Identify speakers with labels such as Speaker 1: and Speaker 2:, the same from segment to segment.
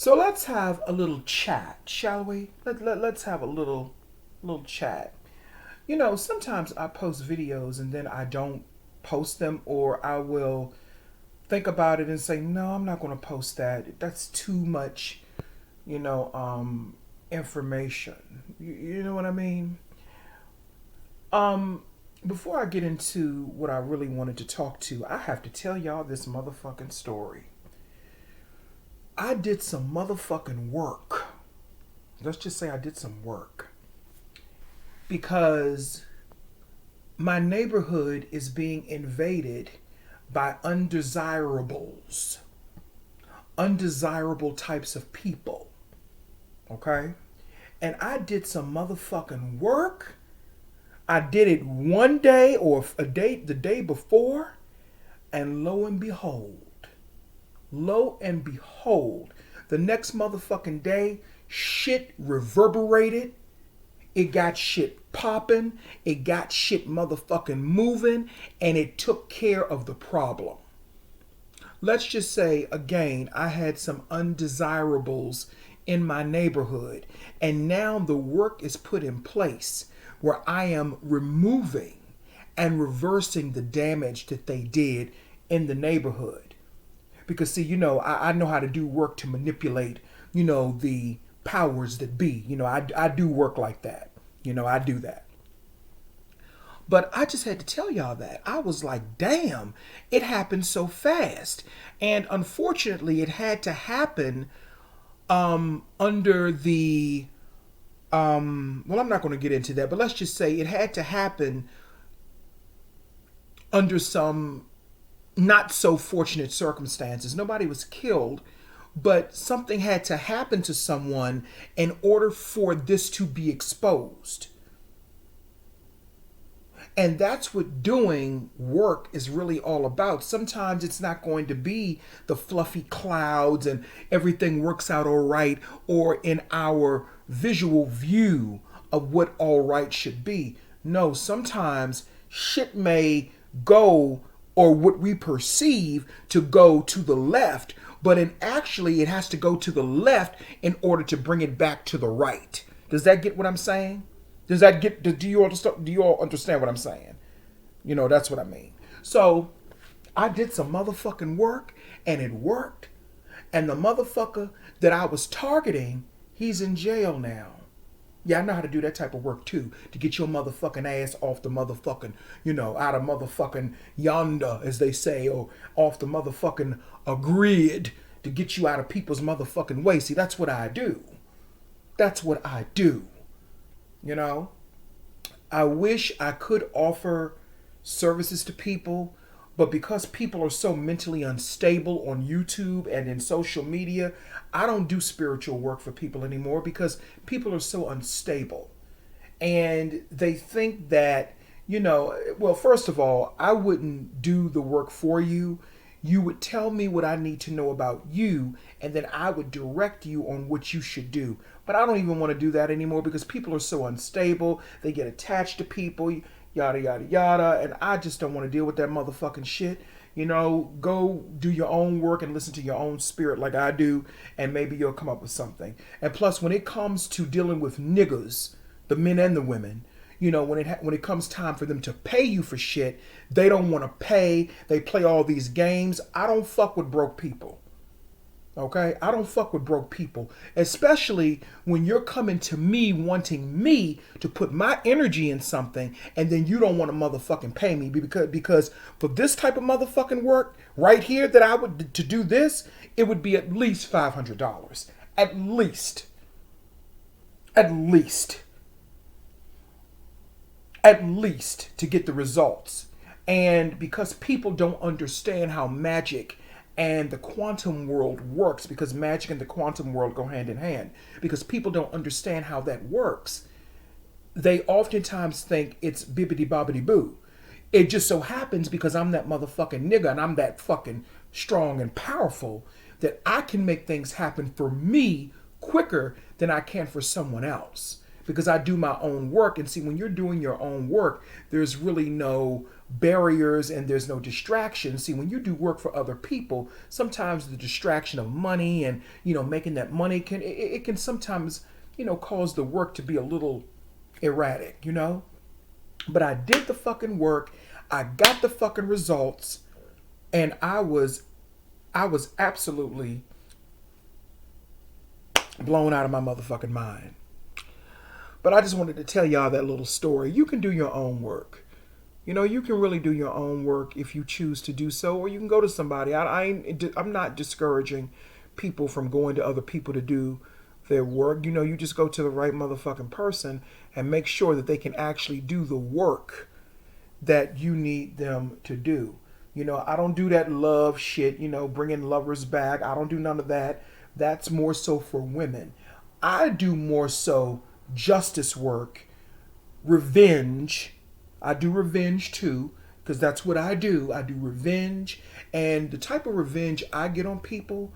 Speaker 1: So let's have a little chat, shall we? Let's have a little chat. Sometimes I post videos and then I don't post them, or I will think about it and say, no, I'm not going to post that. That's too much, you know, um, information. You know what I mean? Um, Before I get into what I really wanted to talk to, I have to tell y'all this motherfucking story. I did some motherfucking work. Let's just say I did some work because my neighborhood is being invaded by undesirable types of people. Okay? And I did some motherfucking work. I did it one day or the day before, and lo and behold, the next motherfucking day, shit reverberated. It got shit popping. It got shit motherfucking moving, and it took care of the problem. Let's just say again, I had some undesirables in my neighborhood, and now the work is put in place where I am removing and reversing the damage that they did in the neighborhood. Because see, I know how to do work to manipulate, the powers that be. I do work like that. I do that. But I just had to tell y'all that. I was like, damn, it happened so fast. And unfortunately, it had to happen under the well, I'm not going to get into that, but let's just say it had to happen under some not so fortunate circumstances. Nobody was killed, but something had to happen to someone in order for this to be exposed. And that's what doing work is really all about. Sometimes it's not going to be the fluffy clouds and everything works out all right, or in our visual view of what all right should be. No, sometimes shit may go, or what we perceive to go to the left, but actually it has to go to the left in order to bring it back to the right. Does that get what I'm saying? Do you understand? Do you all understand what I'm saying? That's what I mean. So I did some motherfucking work, and it worked. And the motherfucker that I was targeting, he's in jail now. Yeah, I know how to do that type of work too. To get your motherfucking ass off the motherfucking, out of motherfucking yonder, as they say, or off the motherfucking grid, to get you out of people's motherfucking way. See, that's what I do. That's what I do. You know, I wish I could offer services to people, but because people are so mentally unstable on YouTube and in social media, I don't do spiritual work for people anymore because people are so unstable. And they think that, well, first of all, I wouldn't do the work for you. You would tell me what I need to know about you, and then I would direct you on what you should do. But I don't even want to do that anymore because people are so unstable. They get attached to people, yada, yada, yada. And I just don't want to deal with that motherfucking shit. Go do your own work and listen to your own spirit like I do, and maybe you'll come up with something. And plus, when it comes to dealing with niggas, the men and the women, when it comes time for them to pay you for shit, they don't want to pay. They play all these games. I don't fuck with broke people. Okay? I don't fuck with broke people, especially when you're coming to me wanting me to put my energy in something, and then you don't want to motherfucking pay me because for this type of motherfucking work right here that I would to do this, it would be at least $500. At least. At least. At least to get the results. And because people don't understand how magic and the quantum world works, because magic and the quantum world go hand in hand, because people don't understand how that works, they oftentimes think it's bibbity bobbity boo. It just so happens because I'm that motherfucking nigga and I'm that fucking strong and powerful that I can make things happen for me quicker than I can for someone else. because I do my own work. And see, when you're doing your own work, there's really no barriers and there's no distractions. See, when you do work for other people, sometimes the distraction of money and, making that money it can sometimes, cause the work to be a little erratic. But I did the fucking work. I got the fucking results, and I was absolutely blown out of my motherfucking mind. But I just wanted to tell y'all that little story. You can do your own work. You can really do your own work if you choose to do so, or you can go to somebody. I'm not discouraging people from going to other people to do their work. You just go to the right motherfucking person and make sure that they can actually do the work that you need them to do. I don't do that love shit, bringing lovers back. I don't do none of that. That's more so for women. I do more so justice work, revenge. I do revenge too, because that's what I do. I do revenge, and the type of revenge I get on people,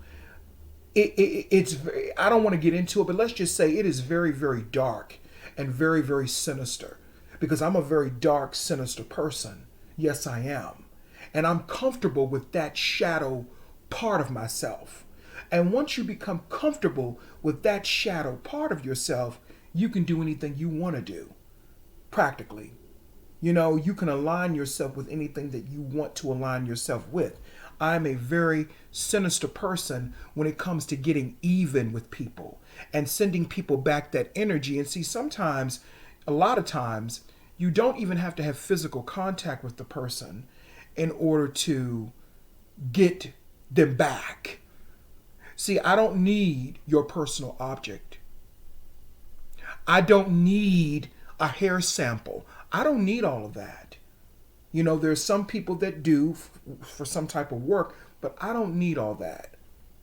Speaker 1: it's very, I don't want to get into it, but let's just say it is very, very dark and very, very sinister, because I'm a very dark, sinister person. Yes, I am. And I'm comfortable with that shadow part of myself. And once you become comfortable with that shadow part of yourself, you can do anything you want to do, practically. You can align yourself with anything that you want to align yourself with. I'm a very sinister person when it comes to getting even with people and sending people back that energy. And see, sometimes, a lot of times, you don't even have to have physical contact with the person in order to get them back. See, I don't need your personal object. I don't need a hair sample. I don't need all of that. There's some people that do for some type of work, but I don't need all that.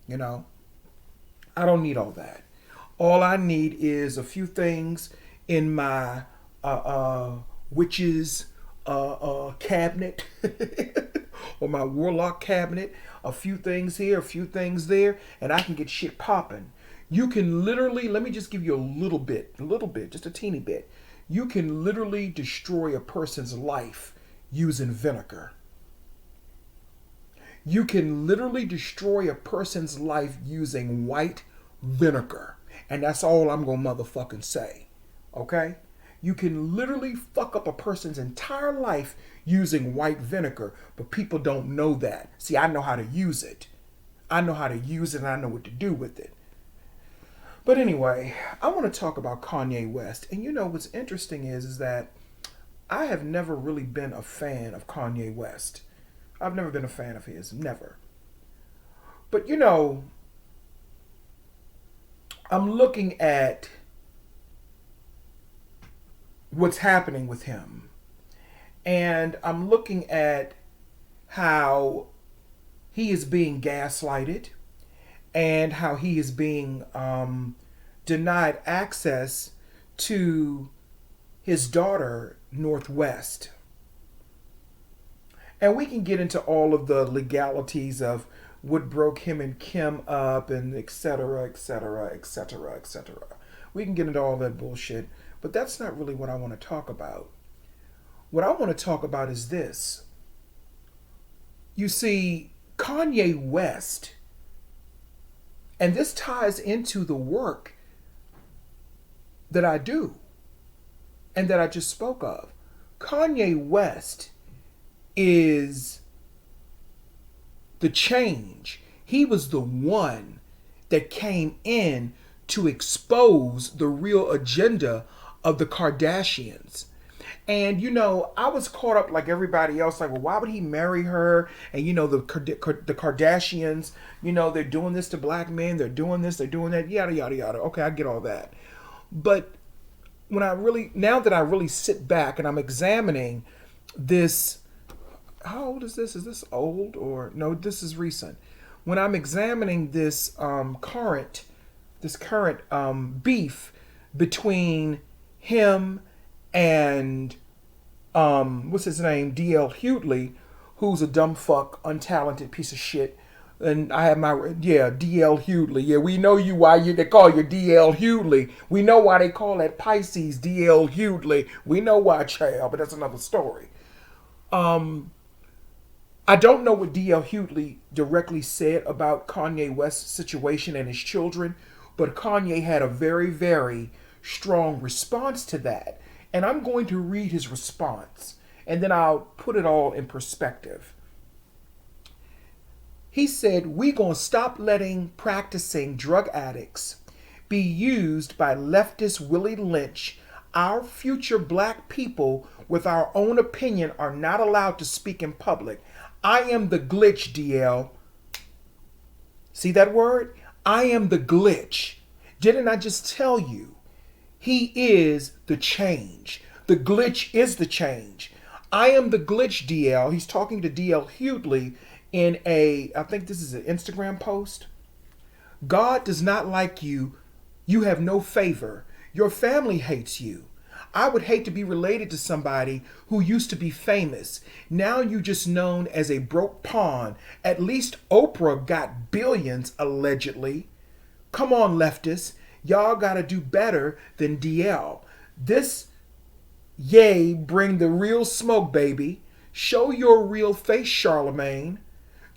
Speaker 1: I don't need all that. All I need is a few things in my witch's cabinet or my warlock cabinet. A few things here, a few things there, and I can get shit popping. You can literally, let me just give you a little bit, just a teeny bit. You can literally destroy a person's life using vinegar. You can literally destroy a person's life using white vinegar. And that's all I'm gonna motherfucking say. Okay? You can literally fuck up a person's entire life using white vinegar, but people don't know that. See, I know how to use it. I know how to use it, and I know what to do with it. But anyway, I want to talk about Kanye West. And what's interesting is that I have never really been a fan of Kanye West. I've never been a fan of his, never. But I'm looking at what's happening with him. And I'm looking at how he is being gaslighted and how he is being denied access to his daughter, Northwest. And we can get into all of the legalities of what broke him and Kim up and et cetera, et cetera, et cetera, et cetera. We can get into all that bullshit, but that's not really what I want to talk about. What I want to talk about is this. You see, Kanye West, and this ties into the work that I do and that I just spoke of. Kanye West is the change. He was the one that came in to expose the real agenda of the Kardashians. And, I was caught up like everybody else, like, well, why would he marry her? And, the Kardashians, they're doing this to black men. They're doing this, they're doing that, yada, yada, yada. Okay, I get all that. But now that I really sit back and I'm examining this, how old is this? Is this old or no? This is recent. When I'm examining this current beef between him and what's his name, D.L. Hughley, who's a dumb fuck, untalented piece of shit, And I have DL Hughley. Yeah, we know you why they call you DL Hughley. We know why they call that Pisces DL Hughley. We know why, child, but that's another story. I don't know what DL Hughley directly said about Kanye West's situation and his children, but Kanye had a very, very strong response to that. And I'm going to read his response, and then I'll put it all in perspective. He said, "We gonna stop letting practicing drug addicts be used by leftist Willie Lynch. Our future black people with our own opinion are not allowed to speak in public. I am the glitch, DL." See that word? I am the glitch. Didn't I just tell you? He is the change. The glitch is the change. I am the glitch, DL. He's talking to DL Hughley in I think this is an Instagram post. God does not like you. You have no favor. Your family hates you. I would hate to be related to somebody who used to be famous. Now you just known as a broke pawn. At least Oprah got billions, allegedly. Come on, leftists. Y'all gotta do better than DL. This, yay, bring the real smoke, baby. Show your real face, Charlemagne.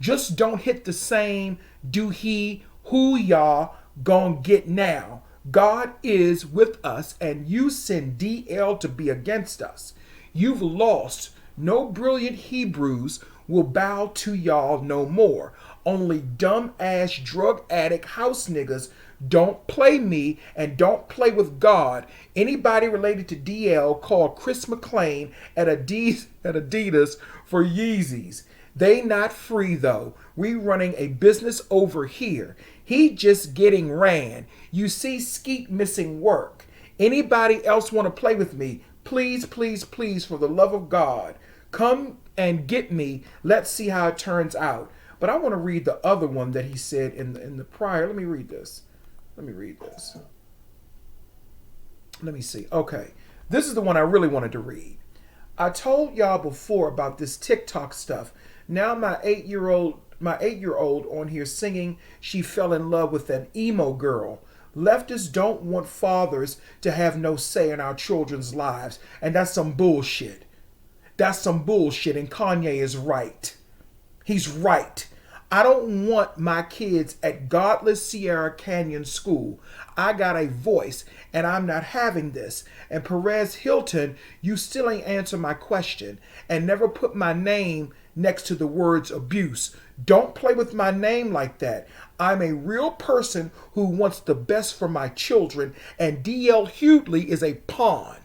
Speaker 1: Just don't hit the same do he who y'all gon' get now. God is with us and you send DL to be against us. You've lost. No brilliant Hebrews will bow to y'all no more. Only dumb ass drug addict house niggas. Don't play me and don't play with God. Anybody related to DL called Chris McClain at Adidas for Yeezys. They not free though. We running a business over here. He just getting ran. You see Skeet missing work. Anybody else want to play with me? Please, please, please, for the love of God, come and get me. Let's see how it turns out. But I want to read the other one that he said in the prior. Let me read this. Let me see. Okay. This is the one I really wanted to read. I told y'all before about this TikTok stuff. Now my 8-year-old on here singing she fell in love with an emo girl. Leftists don't want fathers to have no say in our children's lives. And that's some bullshit. That's some bullshit. And Kanye is right. He's right. I don't want my kids at godless Sierra Canyon School. I got a voice and I'm not having this. And Perez Hilton, you still ain't answer my question and never put my name next to the words abuse. Don't play with my name like that. I'm a real person who wants the best for my children, and DL Hughley is a pawn.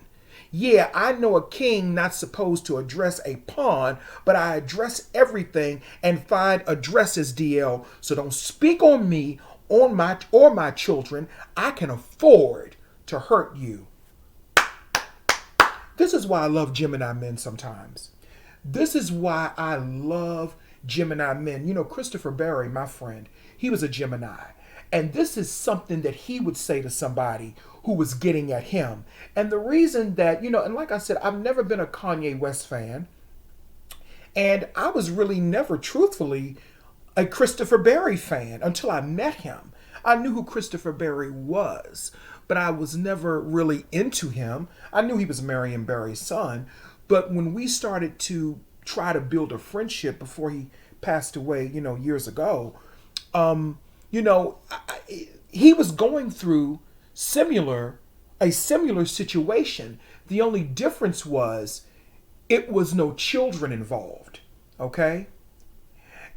Speaker 1: Yeah, I know a king not supposed to address a pawn, but I address everything and find addresses, DL. So don't speak on me or my children. I can afford to hurt you. This is why I love Gemini men sometimes. This is why I love Gemini men. You know, Christopher Berry, my friend, he was a Gemini. And this is something that he would say to somebody who was getting at him. And the reason that, you know, and like I said, I've never been a Kanye West fan. And I was really never, truthfully, a Christopher Berry fan until I met him. I knew who Christopher Berry was, but I was never really into him. I knew he was Marion Barry's son. But when we started to try to build a friendship before he passed away, you know, years ago, he was going through a similar situation. The only difference was it was no children involved, okay?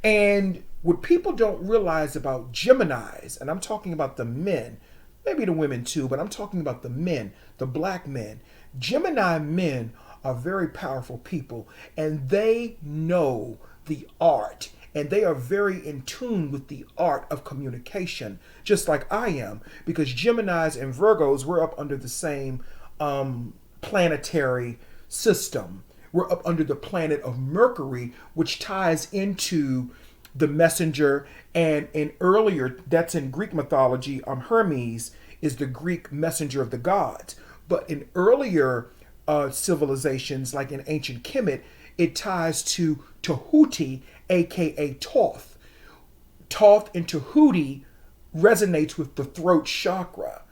Speaker 1: And what people don't realize about Geminis, and I'm talking about the men, maybe the women too, but I'm talking about the men, the black men. Gemini men are very powerful people, and they know the art, and they are very in tune with the art of communication, just like I am, because Geminis and Virgos, we're up under the same planetary system. We're up under the planet of Mercury, which ties into the messenger, and in earlier, that's in Greek mythology, Hermes is the Greek messenger of the gods. But in earlier civilizations, like in ancient Kemet, it ties to Tahuti, aka Thoth. Thoth into Hootie resonates with the throat chakra.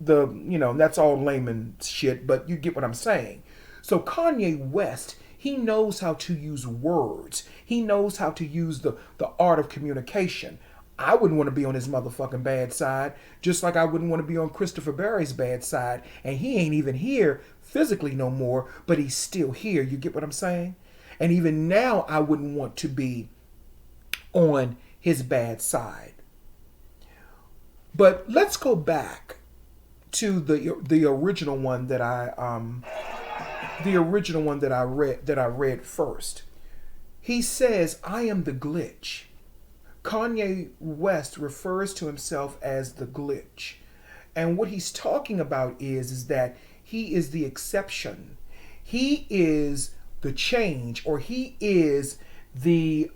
Speaker 1: That's all layman shit, but you get what I'm saying. So Kanye West, he knows how to use words. He knows how to use the art of communication. I wouldn't want to be on his motherfucking bad side, just like I wouldn't want to be on Christopher Berry's bad side. And he ain't even here physically no more, but he's still here. You get what I'm saying? And even now, I wouldn't want to be on his bad side. But let's go back to the original one that I read first. He says, "I am the glitch." Kanye West refers to himself as the glitch. And what he's talking about is that he is the exception. He is the change, or he is the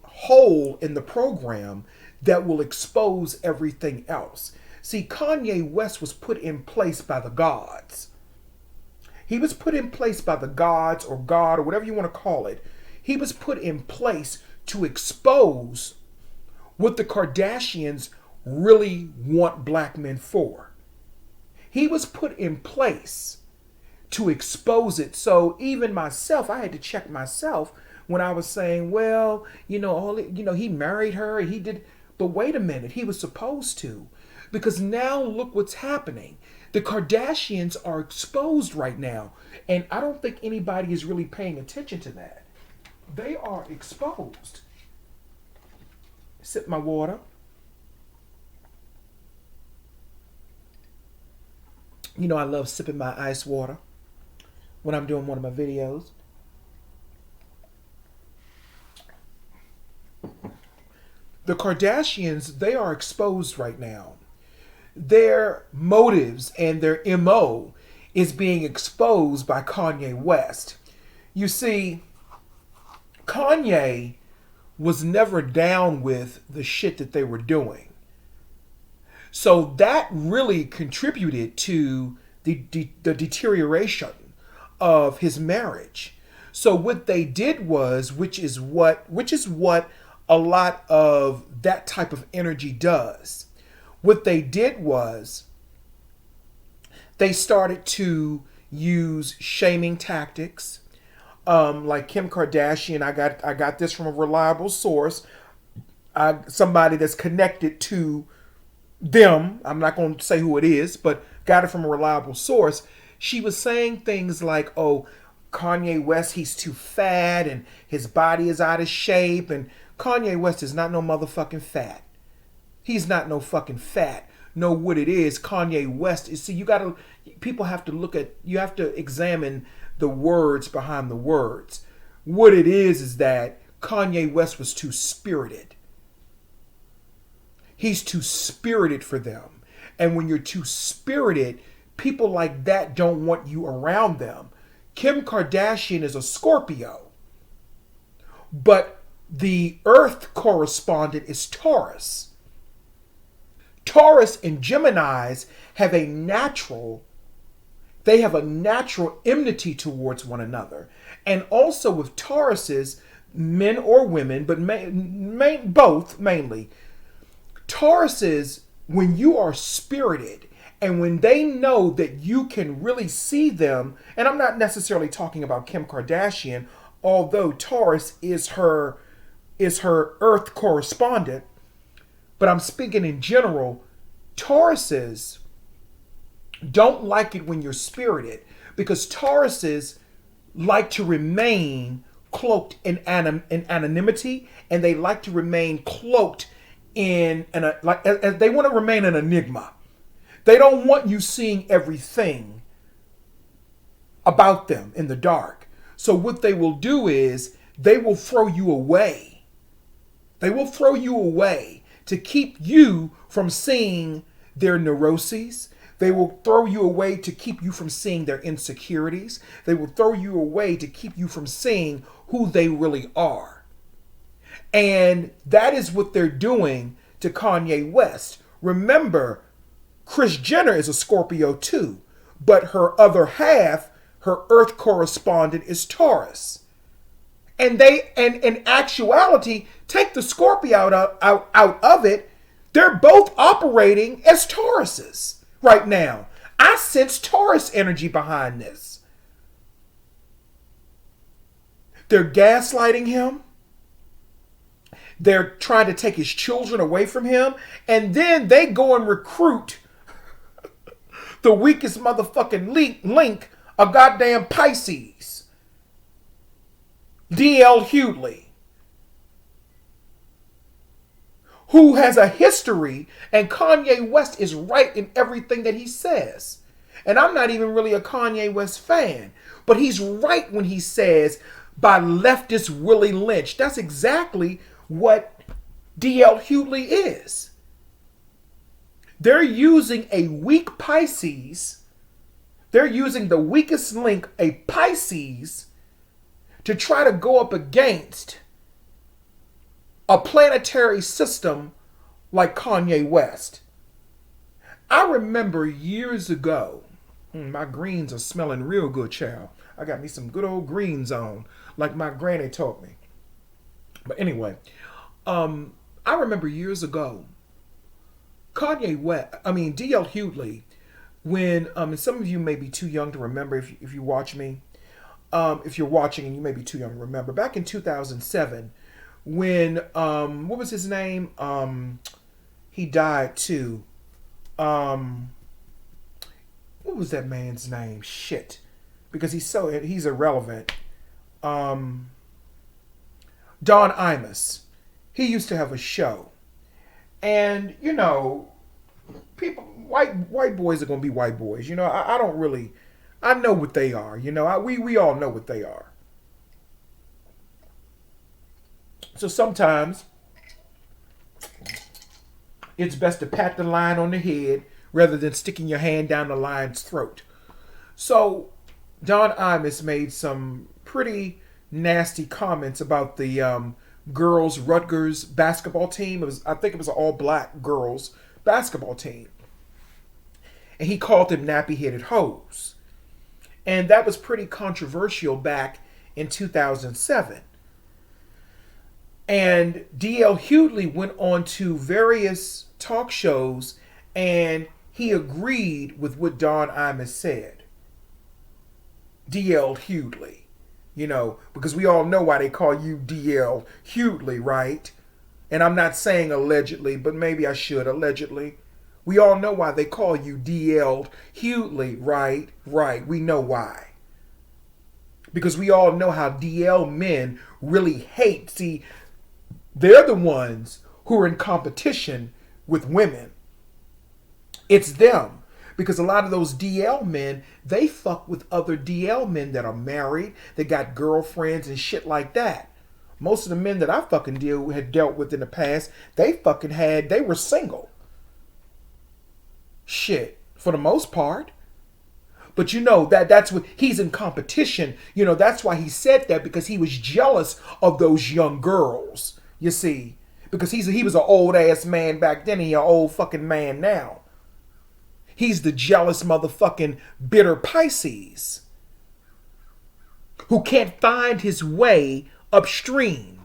Speaker 1: hole in the program that will expose everything else. See, Kanye West was put in place by the gods. He was put in place by the gods, or God, or whatever you want to call it. He was put in place to expose what the Kardashians really want black men for. He was put in place to expose it. So even myself, I had to check myself when I was saying, well, he married her, he did, but wait a minute, he was supposed to. Because now look what's happening. The Kardashians are exposed right now, and I don't think anybody is really paying attention to that. They are exposed. Sip my water. I love sipping my ice water when I'm doing one of my videos. The Kardashians, they are exposed right now. Their motives and their MO is being exposed by Kanye West. You see, Kanye was never down with the shit that they were doing. So that really contributed to the deterioration of his marriage. So what they did was, which is what a lot of that type of energy does. What they did was they started to use shaming tactics. Like Kim Kardashian, I got this from a reliable source. Somebody that's connected to them. I'm not going to say who it is, but got it from a reliable source. She was saying things like, "Oh, Kanye West, he's too fat and his body is out of shape." And Kanye West is not no motherfucking fat. He's not no fucking fat. No, what it is, Kanye West is, people have to you have to examine the words behind the words. What it is that Kanye West was too spirited. He's too spirited for them. And when you're too spirited, people like that don't want you around them. Kim Kardashian is a Scorpio. But the Earth correspondent is Taurus. Taurus and Geminis have a natural enmity towards one another. And also with Tauruses, men or women, but both mainly, Tauruses, when you are spirited and when they know that you can really see them, and I'm not necessarily talking about Kim Kardashian, although Taurus is her Earth correspondent, but I'm speaking in general, Tauruses don't like it when you're spirited, because Tauruses like to remain cloaked in anonymity, and they like to remain cloaked they want to remain an enigma. They don't want you seeing everything about them in the dark. So what they will do is they will throw you away. They will throw you away to keep you from seeing their neuroses. They will throw you away to keep you from seeing their insecurities. They will throw you away to keep you from seeing who they really are. And that is what they're doing to Kanye West. Remember, Kris Jenner is a Scorpio too, but her other half, her Earth correspondent, is Taurus. And they, and in actuality, take the Scorpio out of it, they're both operating as Tauruses right now. I sense Taurus energy behind this. They're gaslighting him. They're trying to take his children away from him. And then they go and recruit the weakest motherfucking link, a goddamn Pisces. D.L. Hughley, who has a history, and Kanye West is right in everything that he says. And I'm not even really a Kanye West fan, but he's right when he says, by leftist Willie Lynch. That's exactly what D.L. Hughley is. They're using a weak Pisces. They're using the weakest link, a Pisces, to try to go up against a planetary system like Kanye West. I remember years ago, my greens are smelling real good, child. I got me some good old greens on, like my granny taught me. But anyway, I remember years ago, D.L. Hughley, when, and some of you may be too young to remember if you watch me, if you're watching and you may be too young to remember, back in 2007, when, what was his name? He died too. What was that man's name? Shit. Because he's irrelevant. Don Imus. He used to have a show. And, you know, people, white boys are going to be white boys. You know, I don't really, I know what they are. You know, we all know what they are. So sometimes it's best to pat the lion on the head rather than sticking your hand down the lion's throat. So Don Imus made some pretty nasty comments about the girls Rutgers basketball team. I think it was an all-black girls basketball team. And he called them nappy-headed hoes. And that was pretty controversial back in 2007. And D.L. Hughley went on to various talk shows and he agreed with what Don Imus said. D.L. Hughley. You know, because we all know why they call you D.L. Hughley, right? And I'm not saying allegedly, but maybe I should, allegedly. We all know why they call you D.L. Hughley, right? Right, we know why. Because we all know how D.L. men really hate. See, they're the ones who are in competition with women. It's them. Because a lot of those DL men, they fuck with other DL men that are married. They got girlfriends and shit like that. Most of the men that I fucking had dealt with in the past, they were single. Shit, for the most part. But you know, that's what, he's in competition. You know, that's why he said that, because he was jealous of those young girls. You see, because he was an old ass man back then and he's an old fucking man now. He's the jealous motherfucking bitter Pisces who can't find his way upstream.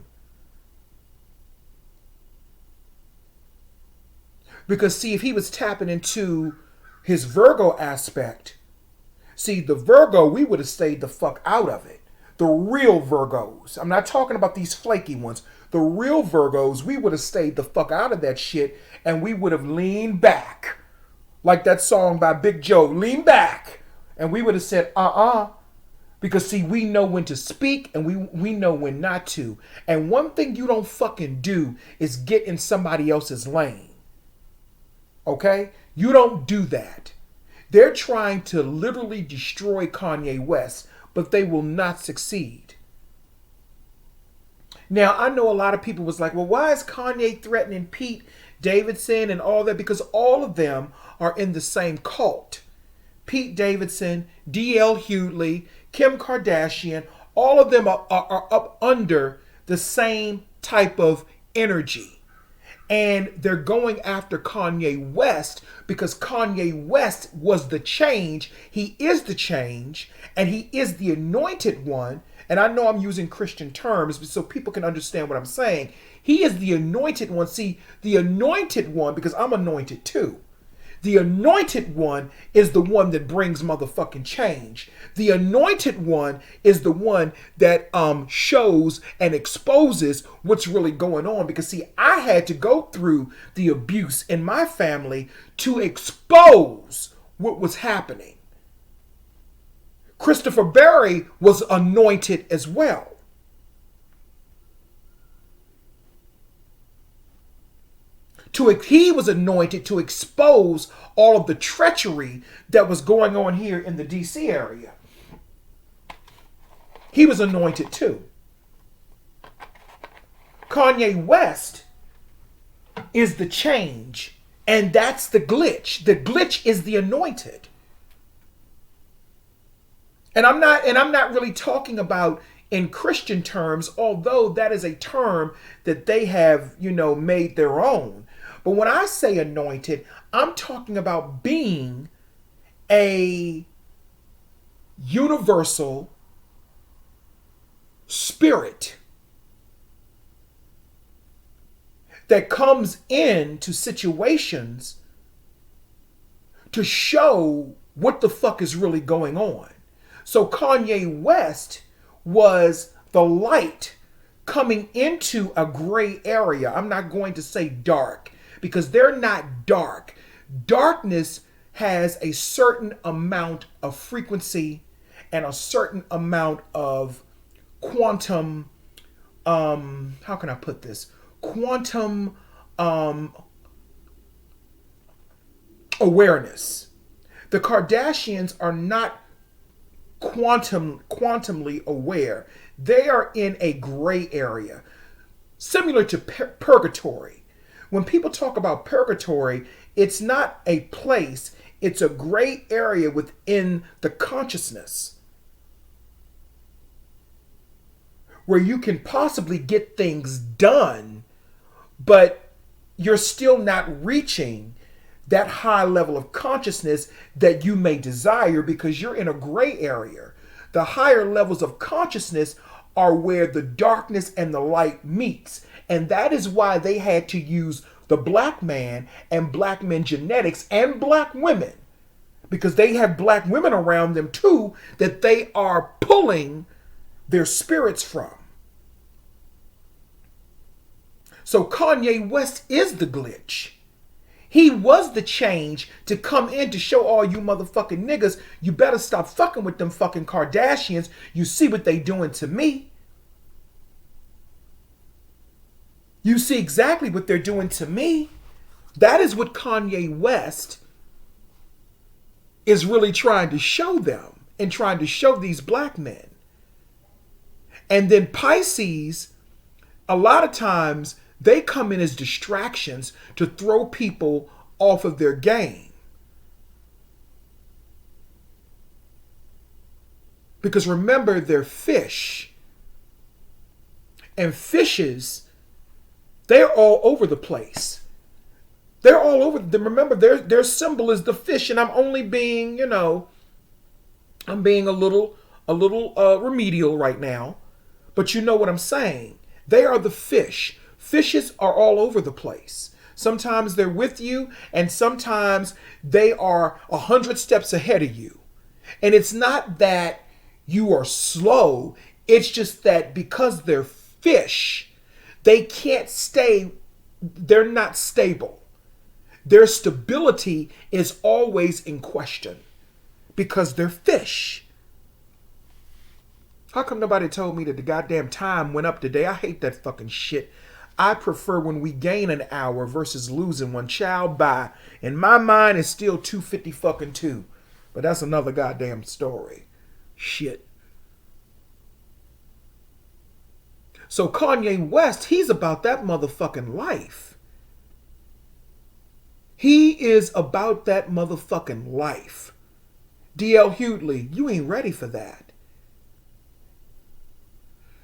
Speaker 1: Because see, if he was tapping into his Virgo aspect, see, the Virgo, we would have stayed the fuck out of it. The real Virgos. I'm not talking about these flaky ones. The real Virgos, we would have stayed the fuck out of that shit and we would have leaned back. Like that song by Big Joe, lean back. And we would have said, Because see, we know when to speak and we know when not to. And one thing you don't fucking do is get in somebody else's lane. Okay? You don't do that. They're trying to literally destroy Kanye West, but they will not succeed. Now, I know a lot of people was like, well, why is Kanye threatening Pete Davidson and all that? Because all of them are in the same cult. Pete Davidson, D.L. Hughley, Kim Kardashian, all of them are up under the same type of energy. And they're going after Kanye West because Kanye West was the change. He is the change and he is the anointed one. And I know I'm using Christian terms so people can understand what I'm saying. He is the anointed one. See, the anointed one, because I'm anointed too. The anointed one is the one that brings motherfucking change. The anointed one is the one that shows and exposes what's really going on. Because see, I had to go through the abuse in my family to expose what was happening. Christopher Berry was anointed as well. He was anointed to expose all of the treachery that was going on here in the DC area. He was anointed too. Kanye West is the change, and that's the glitch. The glitch is the anointed. And I'm not really talking about in Christian terms, although that is a term that they have, made their own. But when I say anointed, I'm talking about being a universal spirit that comes into situations to show what the fuck is really going on. So Kanye West was the light coming into a gray area. I'm not going to say dark, because they're not dark. Darkness has a certain amount of frequency and a certain amount of quantum, how can I put this? Quantum awareness. The Kardashians are not quantumly aware. They are in a gray area, similar to purgatory. When people talk about purgatory, it's not a place, it's a gray area within the consciousness where you can possibly get things done, but you're still not reaching that high level of consciousness that you may desire because you're in a gray area. The higher levels of consciousness are where the darkness and the light meets. And that is why they had to use the black man and black men genetics and black women, because they have black women around them too that they are pulling their spirits from. So Kanye West is the glitch. He was the change to come in to show all you motherfucking niggas, you better stop fucking with them fucking Kardashians. You see what they doing to me. You see exactly what they're doing to me. That is what Kanye West is really trying to show them and trying to show these black men. And then Pisces, a lot of times, they come in as distractions to throw people off of their game. Because remember, they're fish. And fishes, they're all over the place. They're all over. Remember, their symbol is the fish. And I'm only being, I'm being a little remedial right now. But you know what I'm saying. They are the fish. Fishes are all over the place. Sometimes they're with you, and sometimes they are 100 steps ahead of you. And it's not that you are slow. It's just that because they're fish, they can't stay, they're not stable. Their stability is always in question because they're fish. How come nobody told me that the goddamn time went up today? I hate that fucking shit. I prefer when we gain an hour versus losing one. Child, bye. In my mind, it's still 2:50 fucking 2. But that's another goddamn story. Shit. So Kanye West, he's about that motherfucking life. He is about that motherfucking life. D.L. Hughley, you ain't ready for that.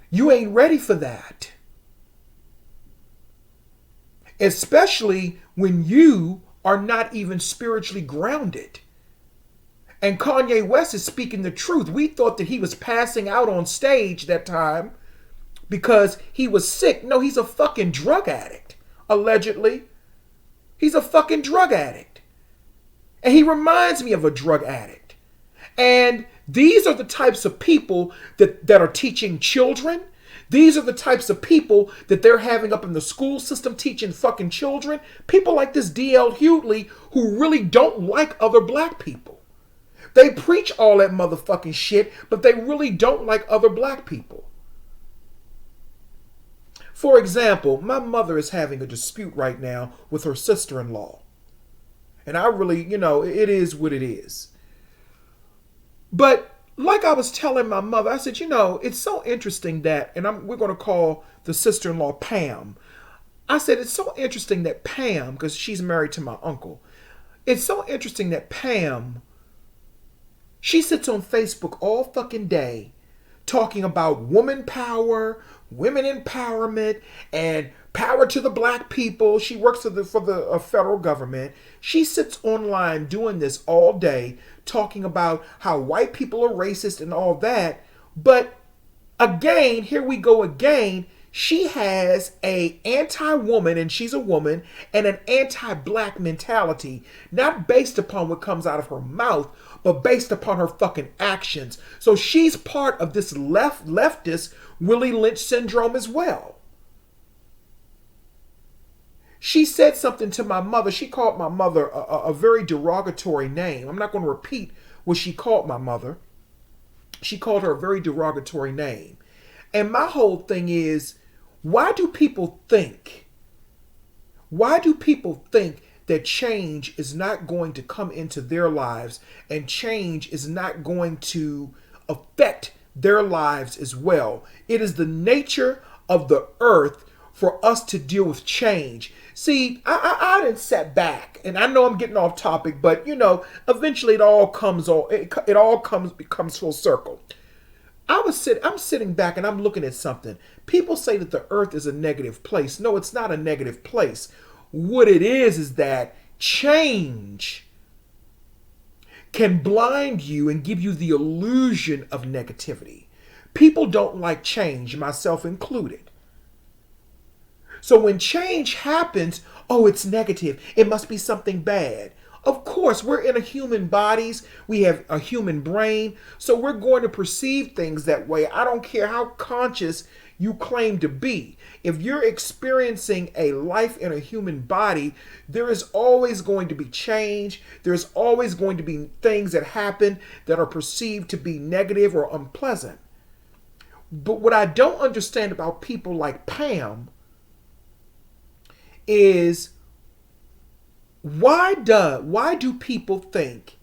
Speaker 1: You ain't ready for that. Especially when you are not even spiritually grounded. And Kanye West is speaking the truth. We thought that he was passing out on stage that time because he was sick. No, he's a fucking drug addict, allegedly. He's a fucking drug addict. And he reminds me of a drug addict. And these are the types of people that are teaching children. These are the types of people that they're having up in the school system teaching fucking children. People like this D.L. Hughley who really don't like other black people. They preach all that motherfucking shit, but they really don't like other black people. For example, my mother is having a dispute right now with her sister-in-law. And I really, it is what it is. But like I was telling my mother, I said, it's so interesting that, and we're going to call the sister-in-law Pam. I said, it's so interesting that Pam, because she's married to my uncle. It's so interesting that Pam, she sits on Facebook all fucking day talking about woman power, women empowerment, and power to the black people. She works for the federal government. She sits online doing this all day, talking about how white people are racist and all that. But again, here we go again. She has a anti-woman, and she's a woman, and an anti-black mentality, not based upon what comes out of her mouth, but based upon her fucking actions. So she's part of this leftist Willie Lynch syndrome as well. She said something to my mother. She called my mother a very derogatory name. I'm not going to repeat what she called my mother. She called her a very derogatory name. And my whole thing is, why do people think that change is not going to come into their lives and change is not going to affect their lives as well? It is the nature of the earth for us to deal with change. See, I didn't sit back, and I know I'm getting off topic, but eventually it all comes becomes full circle. I'm sitting back and I'm looking at something. People say that the earth is a negative place. No, it's not a negative place. What it is that change can blind you and give you the illusion of negativity. People don't like change, myself included. So when change happens, oh, it's negative. It must be something bad. Of course, we're in a human bodies. We have a human brain. So we're going to perceive things that way. I don't care how conscious you claim to be. If you're experiencing a life in a human body, there is always going to be change. There's always going to be things that happen that are perceived to be negative or unpleasant. But what I don't understand about people like Pam is why do people think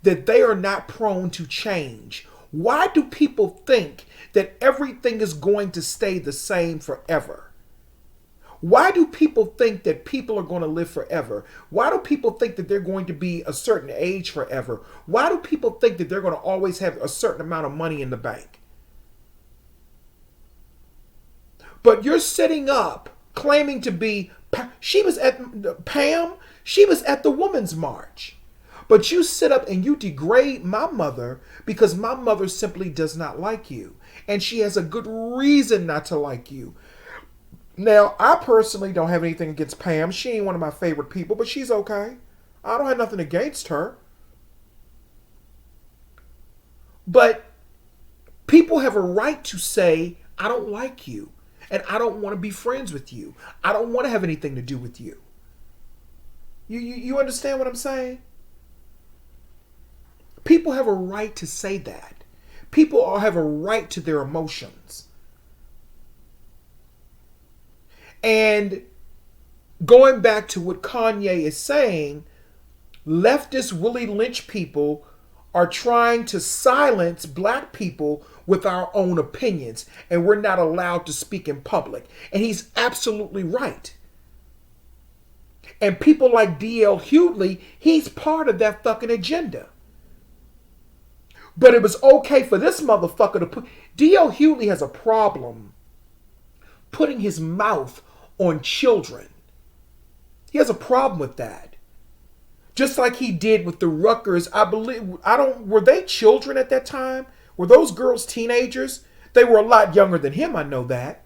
Speaker 1: that they are not prone to change? Why do people think that everything is going to stay the same forever? Why do people think that people are going to live forever? Why do people think that they're going to be a certain age forever? Why do people think that they're going to always have a certain amount of money in the bank? But you're sitting up claiming to be, she was at the Women's March. But you sit up and you degrade my mother because my mother simply does not like you. And she has a good reason not to like you. Now, I personally don't have anything against Pam. She ain't one of my favorite people, but she's okay. I don't have nothing against her. But people have a right to say, I don't like you. And I don't want to be friends with you. I don't want to have anything to do with you. You understand what I'm saying? People have a right to say that. People have a right to their emotions. And going back to what Kanye is saying, leftist Willie Lynch people are trying to silence black people with our own opinions, and we're not allowed to speak in public. And he's absolutely right. And people like D.L. Hughley, he's part of that fucking agenda. But it was okay for this motherfucker to put... D.L. Hughley has a problem putting his mouth on children. He has a problem with that. Just like he did with the Ruckers, I believe, were they children at that time? Were those girls teenagers? They were a lot younger than him, I know that.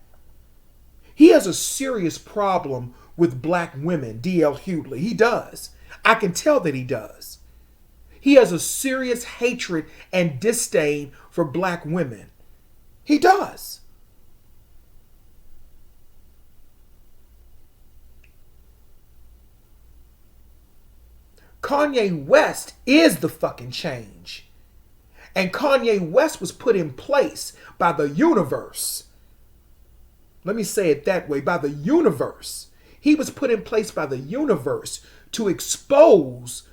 Speaker 1: He has a serious problem with black women, D.L. Hughley. He does. I can tell that he does. He has a serious hatred and disdain for black women. He does. Kanye West is the fucking change. And Kanye West was put in place by the universe. Let me say it that way, by the universe. He was put in place by the universe to expose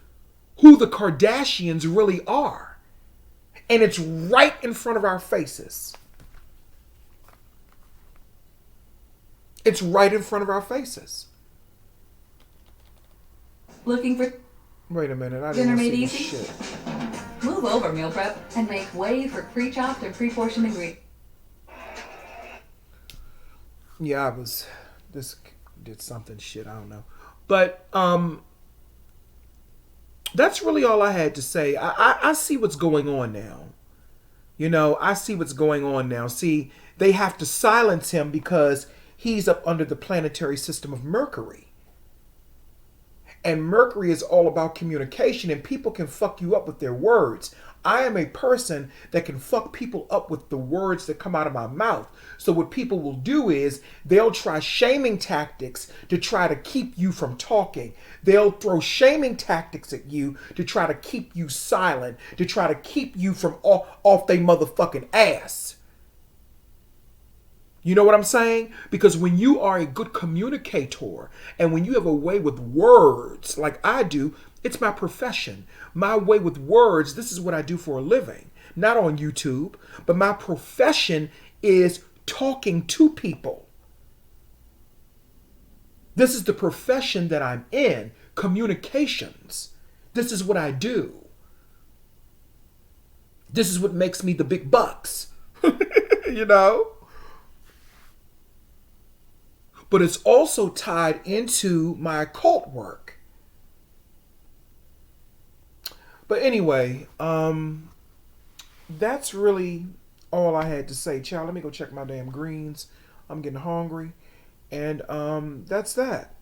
Speaker 1: who the Kardashians really are. And it's right in front of our faces. It's right in front of our faces.
Speaker 2: Looking for...
Speaker 1: Wait a minute, I didn't see this shit.
Speaker 2: Move over, meal prep, and make way for pre-chopped or pre-portioned ingredients.
Speaker 1: Yeah, this did something shit, I don't know. But that's really all I had to say. I see what's going on now. You know, I see what's going on now. See, they have to silence him because he's up under the planetary system of Mercury. And Mercury is all about communication, and people can fuck you up with their words. I am a person that can fuck people up with the words that come out of my mouth. So what people will do is they'll try shaming tactics to try to keep you from talking. They'll throw shaming tactics at you to try to keep you silent, to try to keep you from off they motherfucking ass. You know what I'm saying? Because when you are a good communicator and when you have a way with words like I do, it's my profession. My way with words, this is what I do for a living. Not on YouTube, but my profession is talking to people. This is the profession that I'm in, communications. This is what I do. This is what makes me the big bucks. You know? But it's also tied into my occult work. But anyway, that's really all I had to say. Child, let me go check my damn greens. I'm getting hungry. And that's that.